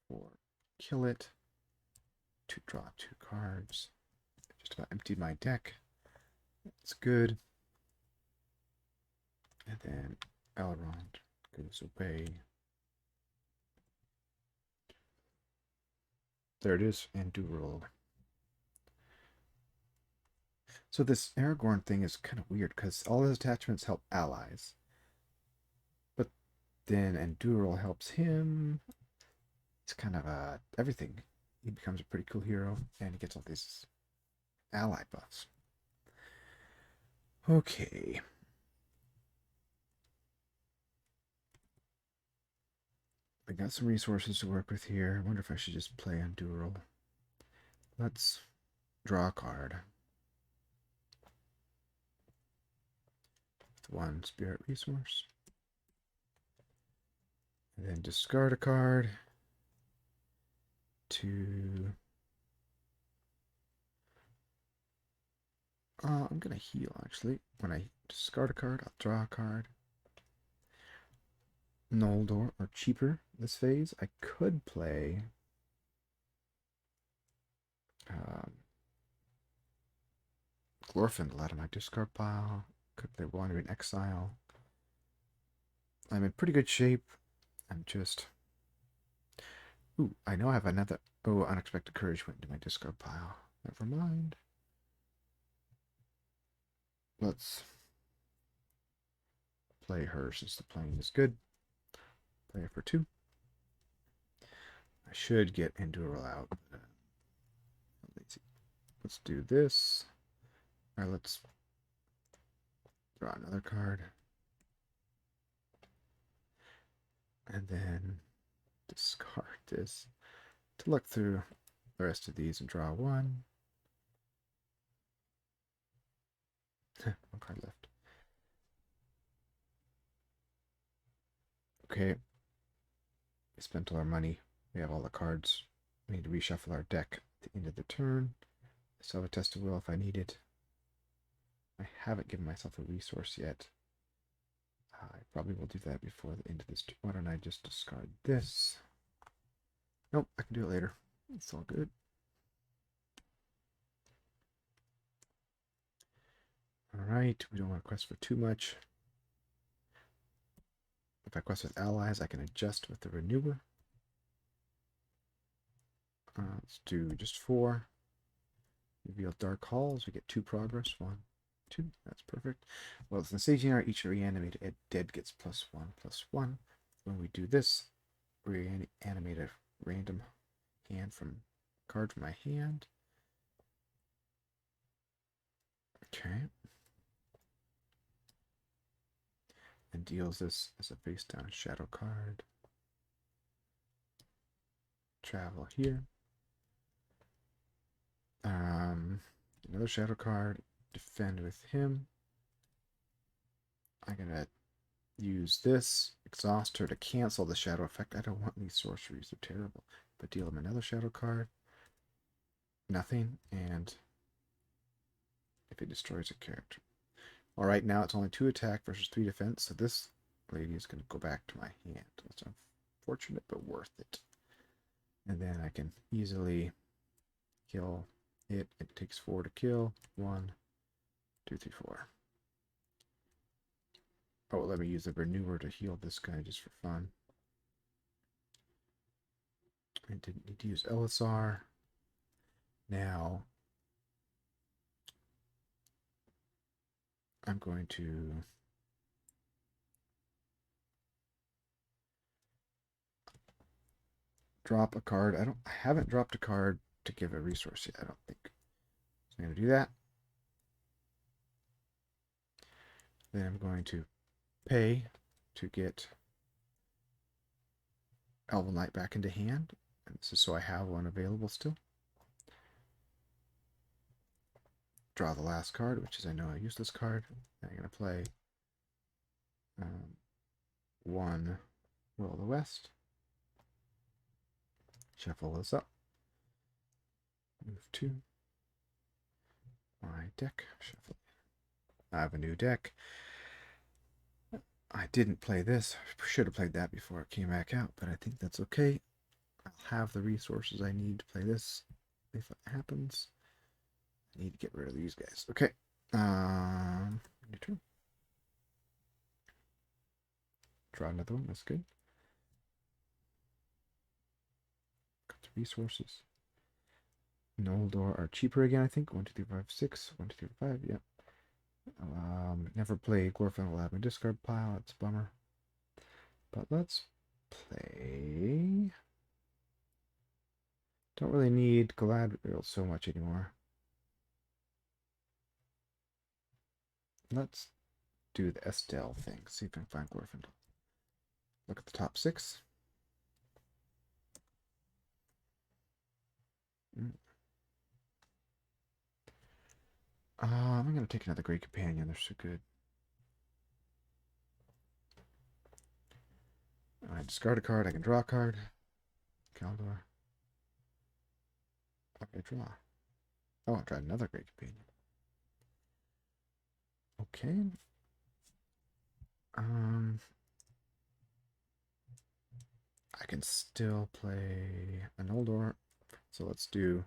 4. Kill it. To draw 2 cards. Just about emptied my deck. It's good. And then Elrond goes away. There it is, and Dural. So this Aragorn thing is kind of weird because all his attachments help allies. But then Enduril helps him. It's kind of everything. He becomes a pretty cool hero and he gets all these ally buffs. Okay. I got some resources to work with here. I wonder if I should just play Enduril. Let's draw a card. With one spirit resource. And then discard a card to... I'm going to heal, actually. When I discard a card, I'll draw a card. Noldor are cheaper this phase. I could play... Glorfindel out of my discard pile. Could play Wander in Exile. I'm in pretty good shape. I'm just... Ooh, I know I have another... Oh, Unexpected Courage went into my discard pile. Never mind. Let's play her since the playing is good. Play her for 2. I should get Enduril out. But, let's do this. Alright, let's draw another card. And then discard this to look through the rest of these and draw 1. One card left. Okay. We spent all our money. We have all the cards. We need to reshuffle our deck at the end of the turn. I still have a Test of Will if I need it. I haven't given myself a resource yet. I probably will do that before the end of this. Why don't I just discard this? Nope, I can do it later. It's all good. Alright, we don't want to quest for too much. If I quest with allies, I can adjust with the renewer. Let's do just 4. Reveal Dark Halls. We get 2 progress. 1, 2. That's perfect. Well, it's in the staging art. Each reanimated dead gets +1/+1. When we do this, reanimate a random card from my hand. Okay. And deals this as a face down shadow card. Travel here. Another shadow card. Defend with him. I'm gonna use this. Exhaust her to cancel the shadow effect. I don't want these sorceries. They're terrible. But deal him another shadow card. Nothing. And if it destroys a character. Alright, now it's only 2 attack versus 3 defense. So this lady is going to go back to my hand. That's unfortunate, but worth it. And then I can easily kill it. It takes 4 to kill. 1, 2, 3, 4. Oh, let me use the renewer to heal this guy just for fun. I didn't need to use LSR. Now, I'm going to drop a card. I haven't dropped a card to give a resource yet, I don't think. So I'm going to do that. Then I'm going to pay to get Elven Light back into hand. And this is so I have one available still. Draw the last card, which is I know a useless card. And I'm going to play 1 Will of the West. Shuffle this up. Move 2. My deck. Shuffle. I have a new deck. I didn't play this. I should have played that before it came back out, but I think that's okay. I'll have the resources I need to play this if it happens. Need to get rid of these guys. Okay. New turn. Draw another one. That's good. Got the resources. Noldor are cheaper again, I think. 1, 2, 3, 5, 6. 1, 2, 3, 5. Yep. Never played Glorfin will have my discard pile. It's a bummer. But let's play. Don't really need Galadriel so much anymore. Let's do the Estelle thing. See if I can find Glorfin. Look at the top 6. I'm going to take another Great Companion. They're so good. I discard a card. I can draw a card. Kaldor. Okay, draw. Oh, I tried another Great Companion. Okay. I can still play an Noldor. So let's do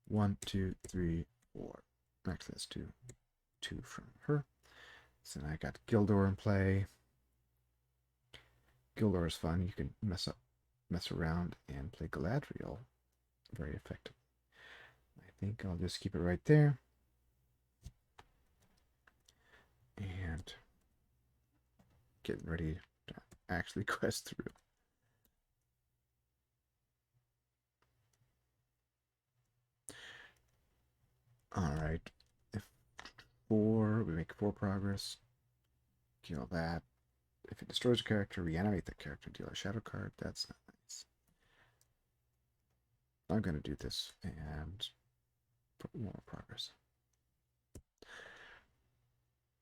1, 2, 3, 4. Actually, let's do 2 from her. So now I got Gildor in play. Gildor is fun. You can mess around and play Galadriel very effectively. I think I'll just keep it right there. And getting ready to actually quest through. Alright. If we make 4 progress. Kill that. If it destroys a character, reanimate that character, deal a shadow card. That's not nice. I'm going to do this and put more progress.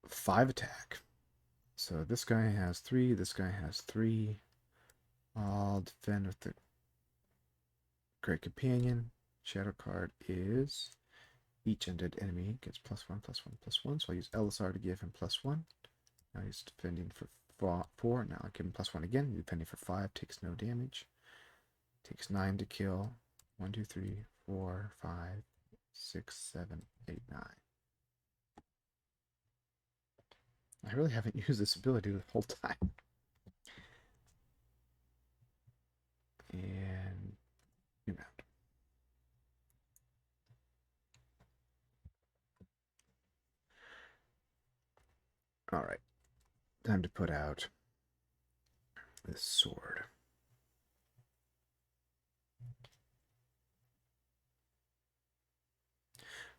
5 attack. So this guy has 3, this guy has 3. I'll defend with the Great Companion. Shadow card is each undead enemy gets +1, +1, +1. So I'll use Elisar to give him +1. Now he's defending for 4. Now I'll give him +1 again. Defending for 5, takes no damage. Takes 9 to kill. 1, 2, 3, 4, 5, 6, 7, 8, 9. I really haven't used this ability the whole time. And new round. Alright. Time to put out this sword.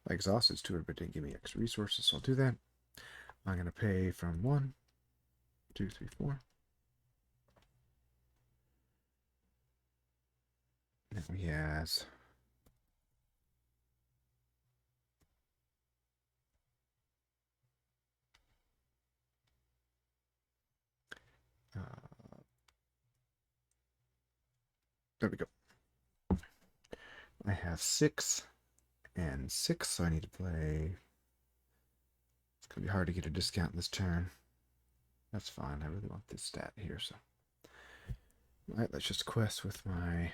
My exhaust is 200, but didn't give me extra resources, so I'll do that. I'm going to pay from 1, 2, 3, 4. Then he has there we go. I have 6 and 6, so I need to play. It's going to be hard to get a discount this turn. That's fine. I really want this stat here, so. Alright, let's just quest with my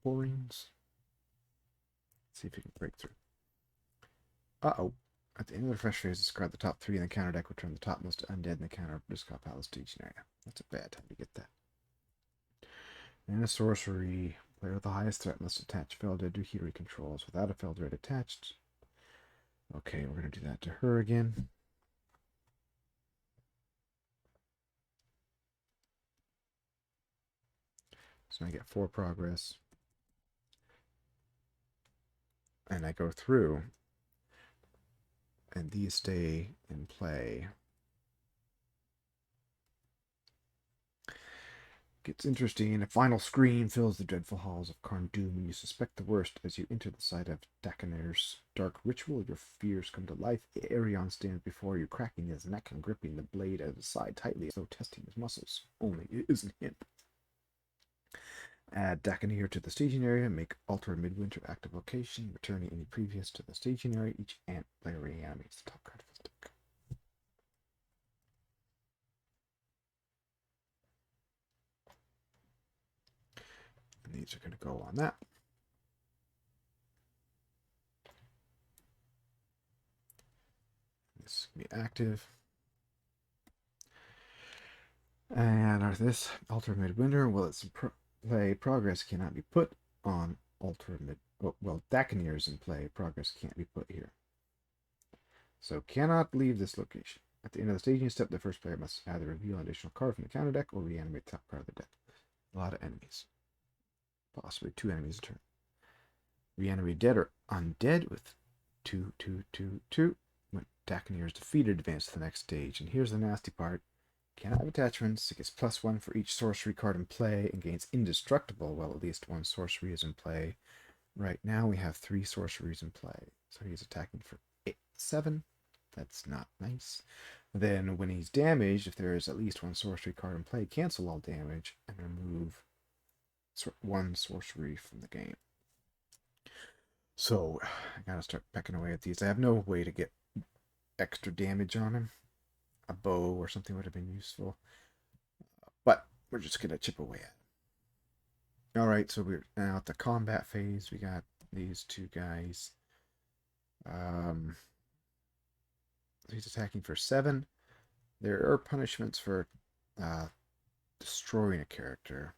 Warrings. See if we can break through. Uh-oh. At the end of the fresh phase, discard the top 3 in the counter deck, return the topmost undead in the counter discard palace staging area. That's a bad time to get that. And a sorcery. Player with the highest threat must attach Feldred to heater he controls without a Feldred attached. Okay, we're going to do that to her again. So I get 4 progress. And I go through. And these stay in play. Gets interesting. A final scream fills the dreadful halls of Carn-Dûm, and you suspect the worst as you enter the site of Dakanir's dark ritual. Your fears come to life. Arion stands before you, cracking his neck and gripping the blade at his side tightly, as though testing his muscles. Only it isn't him. Add Dakanir to the staging area. Make Altar Midwinter active location, returning any previous to the staging area. Each ant player reanimates the top card of his deck. And these are going to go on that. be active. And this alter mid-winter, well, it's play. Progress cannot be put on alter mid. Well, Dakineer's in play. Progress can't be put here. So cannot leave this location. At the end of the staging step, the first player must either reveal an additional card from the counter deck or reanimate the top card of the deck. A lot of enemies. Possibly 2 enemies a turn. Reanimate dead or undead with 2/2/2/2. When Dakineer is defeated, advance to the next stage. And here's the nasty part. Cannot have attachments. It gets +1 for each sorcery card in play and gains indestructible. Well, at least 1 sorcery is in play. Right now we have 3 sorceries in play. So he's attacking for 7. That's not nice. Then when he's damaged, if there is at least 1 sorcery card in play, cancel all damage and remove 1 sorcery from the game. So I gotta start pecking away at these. I have no way to get extra damage on him. A bow or something would have been useful. But we're just gonna chip away at it. Alright, so we're now at the combat phase. We got these 2 guys. He's attacking for 7. There are punishments for destroying a character.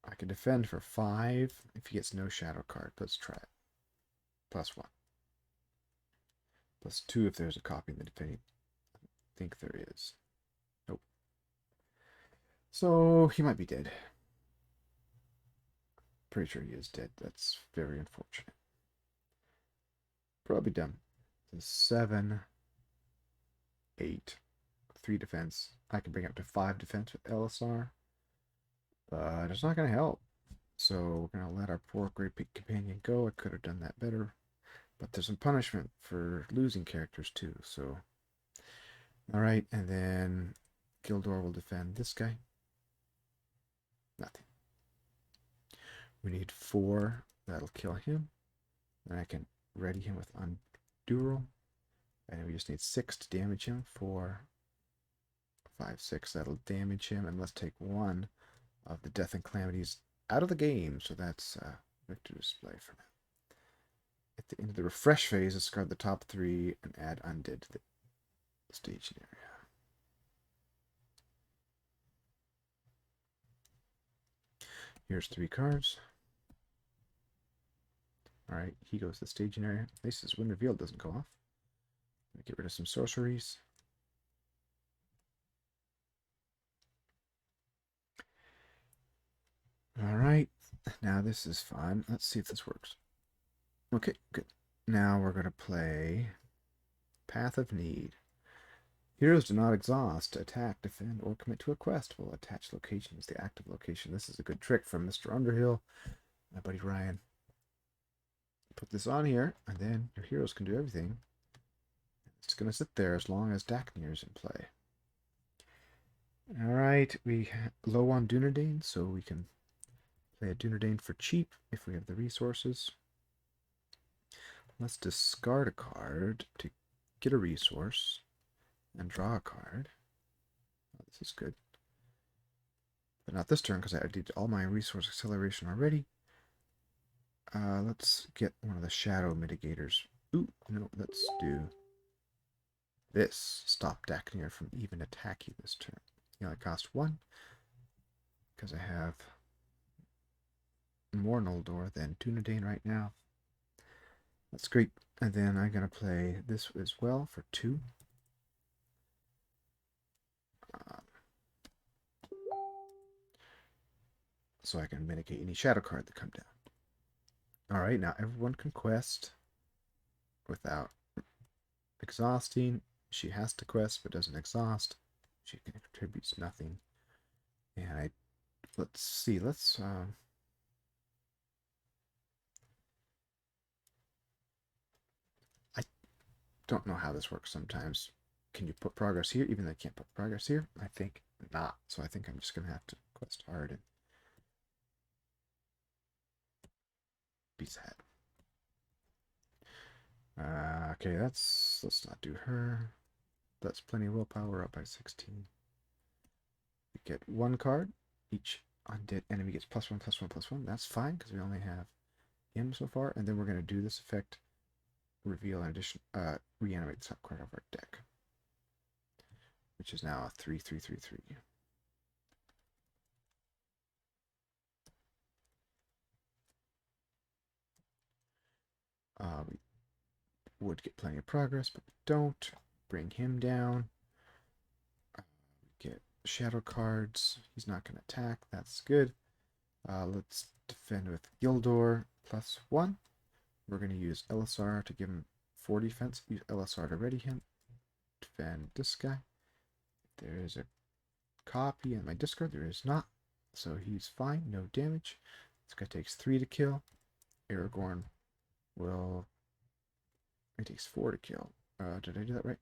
I can defend for 5 if he gets no shadow card. Let's try it. +1. +2 if there's a copy in the defending. I think there is. Nope. So he might be dead. Pretty sure he is dead. That's very unfortunate. Probably done. So 7, 8, 3 defense. I can bring up to 5 defense with LSR. But it's not going to help. So we're going to let our poor Great Companion go. I could have done that better. But there's some punishment for losing characters too. So, alright, and then Gildor will defend this guy. Nothing. We need 4. That'll kill him. Then I can ready him with Undural. And we just need 6 to damage him. 4, 5, 6. That'll damage him. And let's take 1 of the Death and Calamities out of the game. So that's Victor Display for now. At the end of the refresh phase, discard the top 3 and add Undead to the staging area. Here's 3 cards. Alright, he goes to the staging area. At least his Wind Reveal doesn't go off. Get rid of some sorceries. Alright, now this is fun. Let's see if this works. Okay, good. Now we're going to play Path of Need. Heroes do not exhaust, attack, defend, or commit to a quest. Will attach location as the active location. This is a good trick from Mr. Underhill, my buddy Ryan. Put this on here, and then your heroes can do everything. It's going to sit there as long as Dakineer is in play. Alright, we low on Dundain, so we can play a Dundain for cheap if we have the resources. Let's discard a card to get a resource and draw a card. Oh, this is good. But not this turn because I did all my resource acceleration already. Let's get one of the shadow mitigators. Ooh, no, let's do this. Stop Dakineer from even attacking this turn. You only cost 1 because I have more Noldor than Dundain right now. That's great. And then I'm going to play this as well for 2. So I can mitigate any shadow card that come down. Alright, now everyone can quest without exhausting. She has to quest but doesn't exhaust. She contributes nothing. And let's see, I don't know how this works sometimes. Can you put progress here even though I can't put progress here? I think not. So I think I'm just going to have to quest hard and be sad. Okay, let's not do her. That's plenty of willpower, up by 16. We get 1 card. Each undead enemy gets +1/+1/+1. That's fine because we only have him so far. And then we're going to do this effect reveal an addition, reanimate the top card of our deck, which is now a 3/3/3/3. We would get plenty of progress, but we don't. Bring him down. Get shadow cards. He's not going to attack. That's good. Let's defend with Gildor +1. We're going to use LSR to give him 4 defense. Use LSR to ready him. Defend this guy. There is a copy in my discard. There is not. So he's fine. No damage. This guy takes 3 to kill. Aragorn will... He takes 4 to kill. Did I do that right?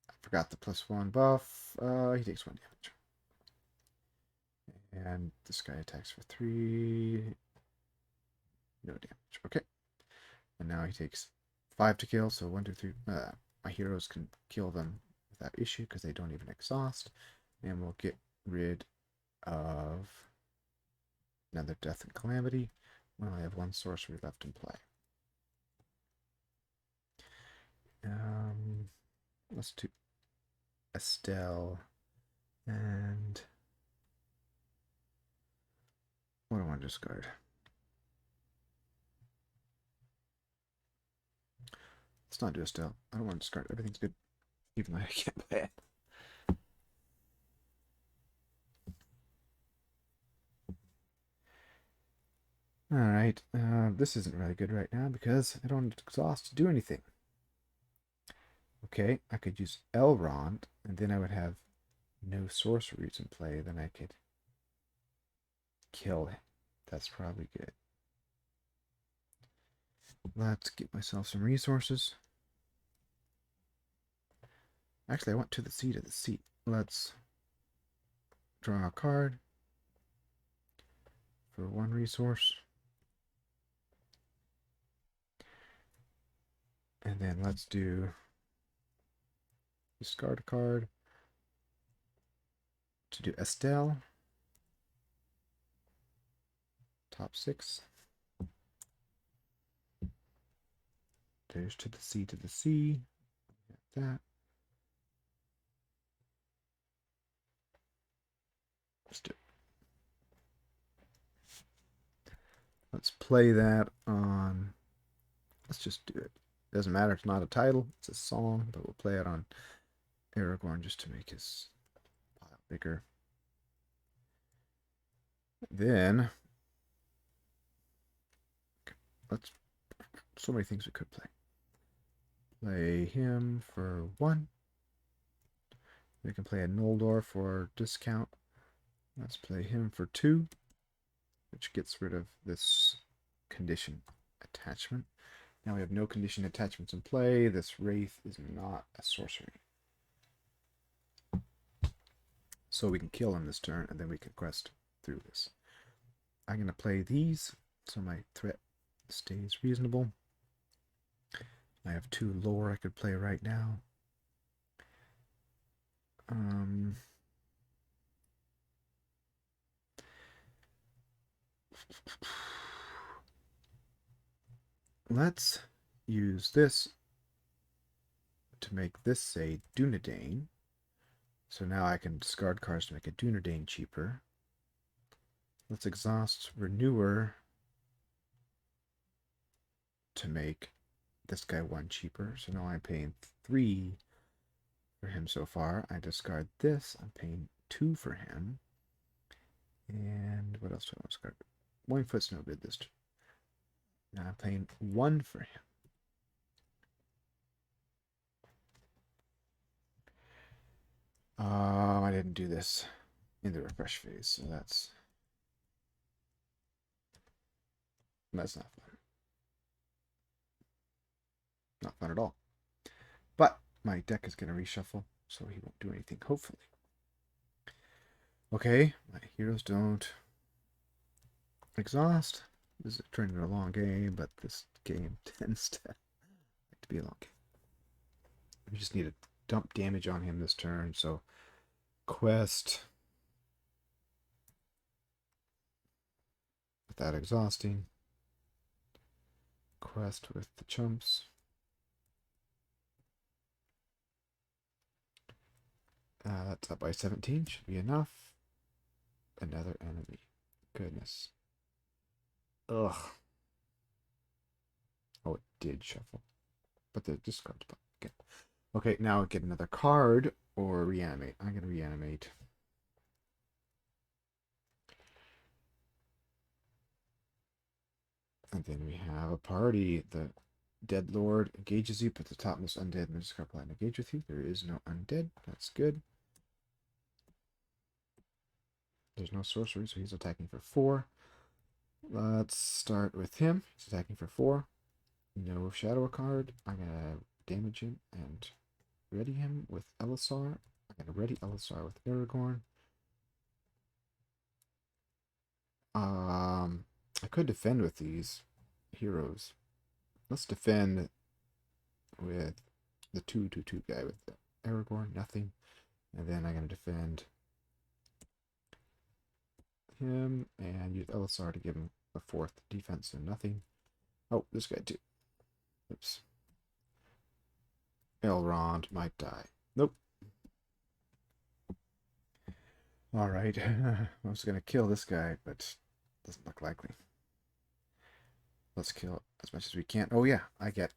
I forgot the +1 buff. He takes 1 damage. And this guy attacks for 3. No damage. Okay. And now he takes 5 to kill. So 1, 2, 3. My heroes can kill them without issue because they don't even exhaust. And we'll get rid of another Death and Calamity. We only have 1 sorcery left in play. Let's do Estelle and what do I want to discard? Let's not do Estelle. I don't want to discard. Everything's good, even though I can't play it. Alright, this isn't really good right now because I don't exhaust to do anything. Okay, I could use Elrond, and then I would have no sorceries in play. Then I could kill him. That's probably good. Let's get myself some resources. Actually, I want to the seat of the seat. Let's draw a card for 1 resource. And then let's do discard a card to do Estelle. Top 6. There's to the sea to the sea. Got that. Let's do it. Let's play that on... Let's just do it. Doesn't matter, it's not a title, it's a song, but we'll play it on Aragorn just to make his pile bigger. Then, let's, so many things we could play. Play him for 1. We can play a Noldor for discount. Let's play him for 2, which gets rid of this condition attachment. Now we have no condition attachments in play. This Wraith is not a sorcery. So we can kill him this turn, and then we can quest through this. I'm going to play these, so my threat stays reasonable. I have 2 lore I could play right now. Let's use this to make this say Dundain. So now I can discard cards to make a Dundain cheaper. Let's exhaust Renewer to make this guy 1 cheaper. So now I'm paying 3 for him so far. I discard this. I'm paying 2 for him. And what else do I want to discard? Wingfoot's no good this turn. Now I'm paying 1 for him. I didn't do this in the refresh phase, so that's not fun. Not fun at all. But my deck is going to reshuffle, so he won't do anything, hopefully. Okay, my heroes don't exhaust. This is turning into a long game, but this game tends to like to be a long game. We just need to dump damage on him this turn, so quest without exhausting. quest with the chumps. That's up by 17. Should be enough. Another enemy. Goodness. Ugh. Oh, it did shuffle. But the discard's again. Okay, now get another card or reanimate. I'm going to reanimate. And then we have a party. The Dead Lord engages you, but the topmost undead in the discard pile engage with you. There is no undead. That's good. There's no sorcery, so he's attacking for 4. Let's start with him. He's attacking for 4. No shadow card. I'm going to damage him and ready him with Elisar. I'm going to ready Elisar with Aragorn. I could defend with these heroes. Let's defend with the 2/2/2 guy with Aragorn. Nothing. And then I'm going to defend him and use Elisar to give him a 4th defense, so nothing. Oh, this guy too. Oops. Elrond might die. Nope. Alright. I was going to kill this guy, but doesn't look likely. Let's kill as much as we can. Oh yeah, I get...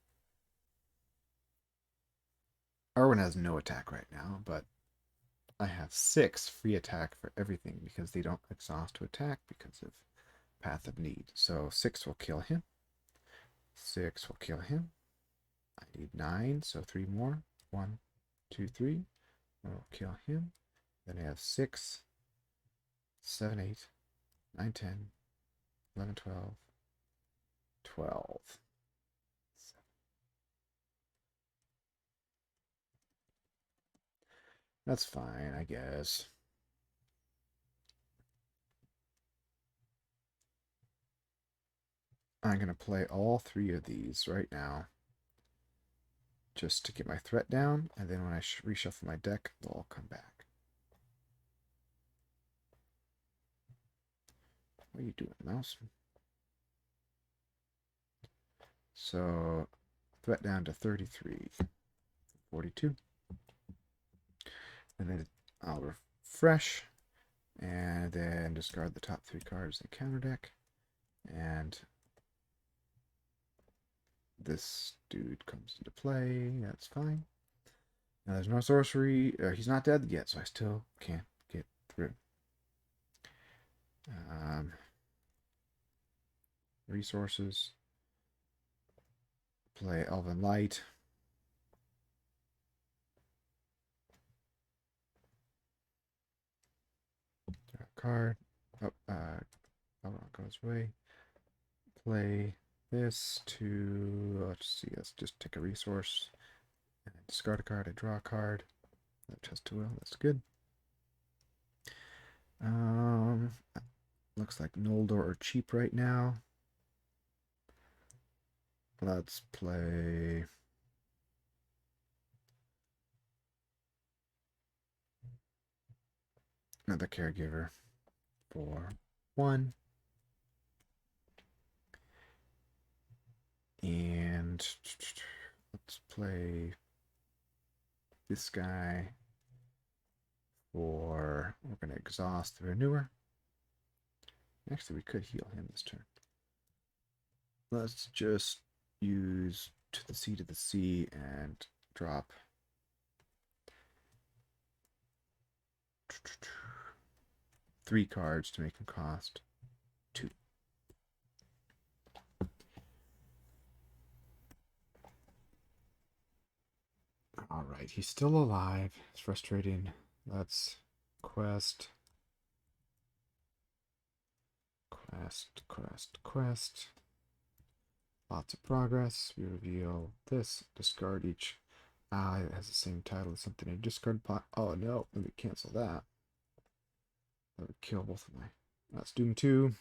Arwen has no attack right now, but I have 6 free attack for everything because they don't exhaust to attack because of Path of Need. So 6 will kill him. 6 will kill him. I need 9, so 3 more. 1, 2, 3. Will kill him. Then I have 6, 7, 8, 9, 10, 11, 12, 12. That's fine, I guess. I'm going to play all 3 of these right now. Just to get my threat down, and then when I reshuffle my deck, they'll all come back. What are you doing, mouse? So, threat down to 33. 42. And then I'll refresh, and then discard the top 3 cards in the counter deck. And this dude comes into play. That's fine. Now there's no sorcery. He's not dead yet, so I still can't get through. Resources. Play Elven Light. Draw a card. Oh, Elrond goes away. Play this to, let's see, let's just take a resource. And discard a card, I draw a card. That chest to will, that's good. Looks like Noldor are cheap right now. Let's play another caregiver for 1. And let's play this guy for, we're going to exhaust the renewer. Actually, we could heal him this turn. Let's just use To the Sea to the Sea and drop 3 cards to make him cost 2. Alright, he's still alive. It's frustrating. Let's quest. Quest. Lots of progress. We reveal this. Discard each. It has the same title as something in discard pot. Oh no, let me cancel that. That would kill both of my. That's Doom 2.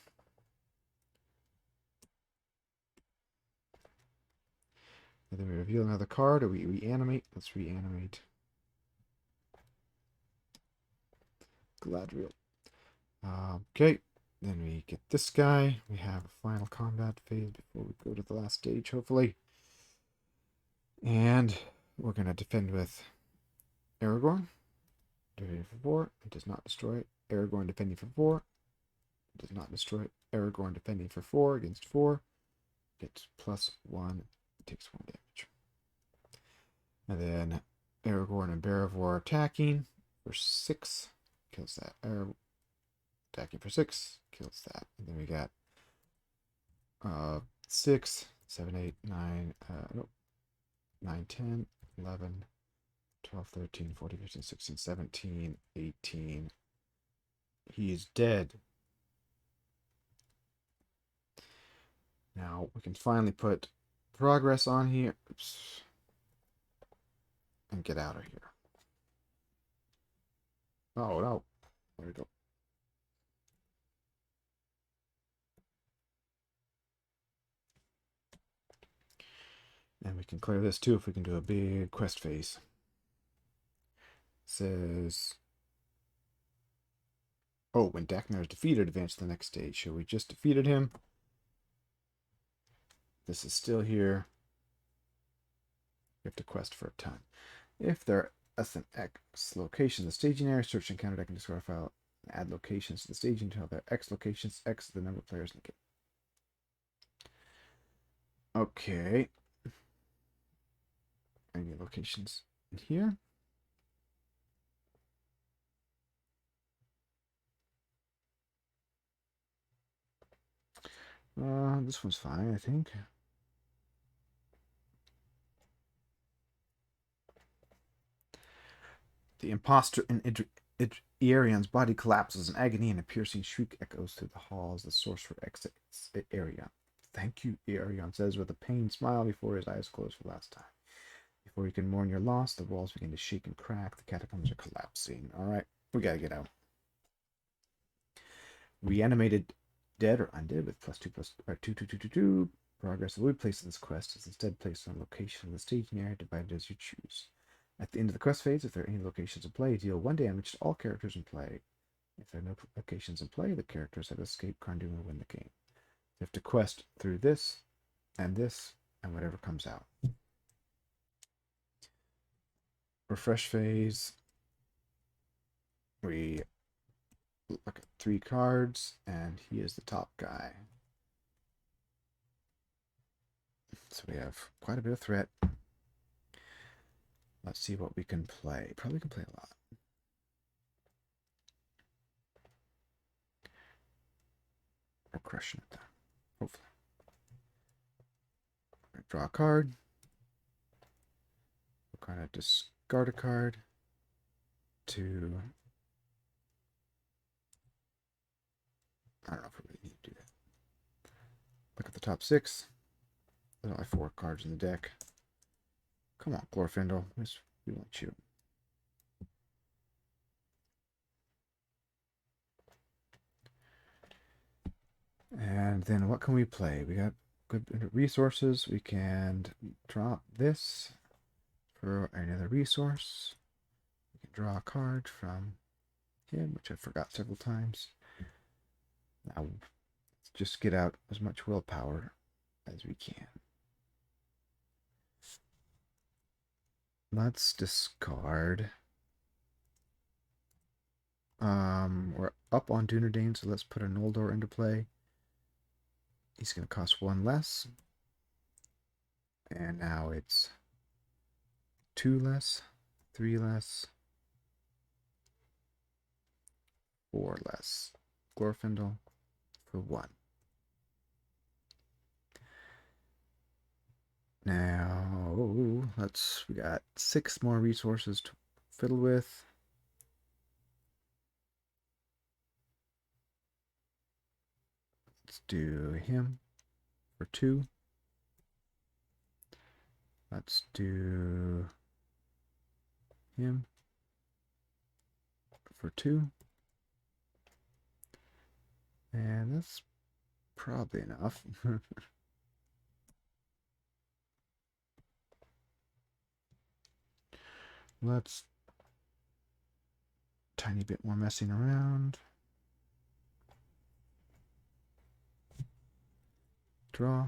And then we reveal another card, or we reanimate. Let's reanimate. Galadriel. Okay, Then we get this guy. We have a final combat phase before we go to the last stage, hopefully. And we're going to defend with Aragorn. Defending for 4. It does not destroy it. Aragorn defending for 4. It does not destroy it. Aragorn defending for 4 against 4. Gets +1. It takes 1 damage. And then Aragorn and Barivor attacking for 6. Kills that. Attacking for 6. Kills that. And then we got 6, 7, 8, 9, 9, 10, 11, 12, 13, 14, 15, 16, 17, 18. He is dead. Now we can finally put progress on here. Oops. And get out of here. Oh no. There we go. And we can clear this too if we can do a big quest phase. It says, oh, when Daknar is defeated, advance to the next stage. So we just defeated him. This is still here. You have to quest for a ton. If there are an X location in the staging area, search and encounter deck and discard file and add locations to the staging until there are X locations. X is the number of players in the game. Okay. Any locations in here? This one's fine, I think. The imposter in Ierion's body collapses in agony and a piercing shriek echoes through the halls, the source for exits Aerion. Thank you, Aerion says with a pained smile before his eyes close for the last time. Before you can mourn your loss, the walls begin to shake and crack. The catacombs are collapsing. Alright, we gotta get out. Reanimated dead or undead with +2/+2/2/2/2. Progress. The wood place in this quest is instead placed on location in the staging area, divided as you choose. At the end of the quest phase, if there are any locations in play, deal 1 damage to all characters in play. If there are no locations in play, the characters that escape Karndun will win the game. You have to quest through this, and whatever comes out. Refresh phase. We look at 3 cards, and he is the top guy. So we have quite a bit of threat. Let's see what we can play. Probably can play a lot. We're crushing it there. Hopefully. Draw a card. We're going to discard a card to... I don't know if we really need to do that. Look at the top 6. There's only 4 cards in the deck. Come on, Glorfindel. We want you. And then what can we play? We got good resources. We can drop this for another resource. We can draw a card from him, which I forgot several times. Now, let's just get out as much willpower as we can. Let's discard. We're up on Dundain, so let's put a Noldor into play. He's going to cost 1 less. And now it's 2 less, 3 less, 4 less. Glorfindel for 1. Now, we got 6 more resources to fiddle with. Let's do him for 2. Let's do him for 2. And that's probably enough. Let's tiny bit more messing around. Draw.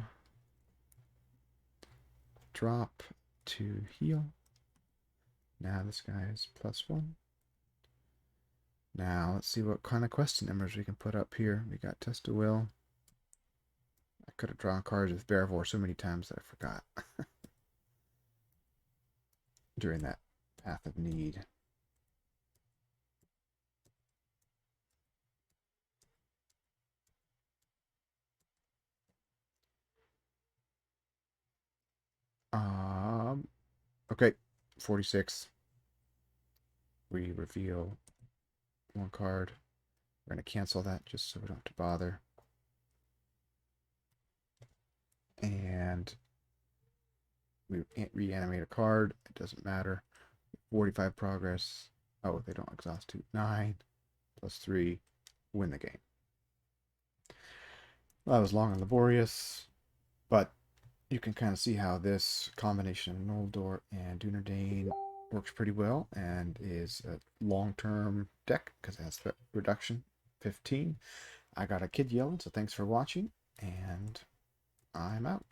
Drop to heal. Now this guy is +1. Now let's see what kind of question numbers we can put up here. We got Test of Will. I could have drawn cards with Bearvor so many times that I forgot during that Path of Need. Okay, 46. We reveal one card. We're going to cancel that just so we don't have to bother. And we reanimate a card. It doesn't matter. 45 progress. Oh, they don't exhaust to 9 +3. Win the game. Well, that was long and laborious, but you can kind of see how this combination of Noldor and Dundain works pretty well and is a long-term deck because it has threat reduction 15. I got a kid yelling, so thanks for watching, and I'm out.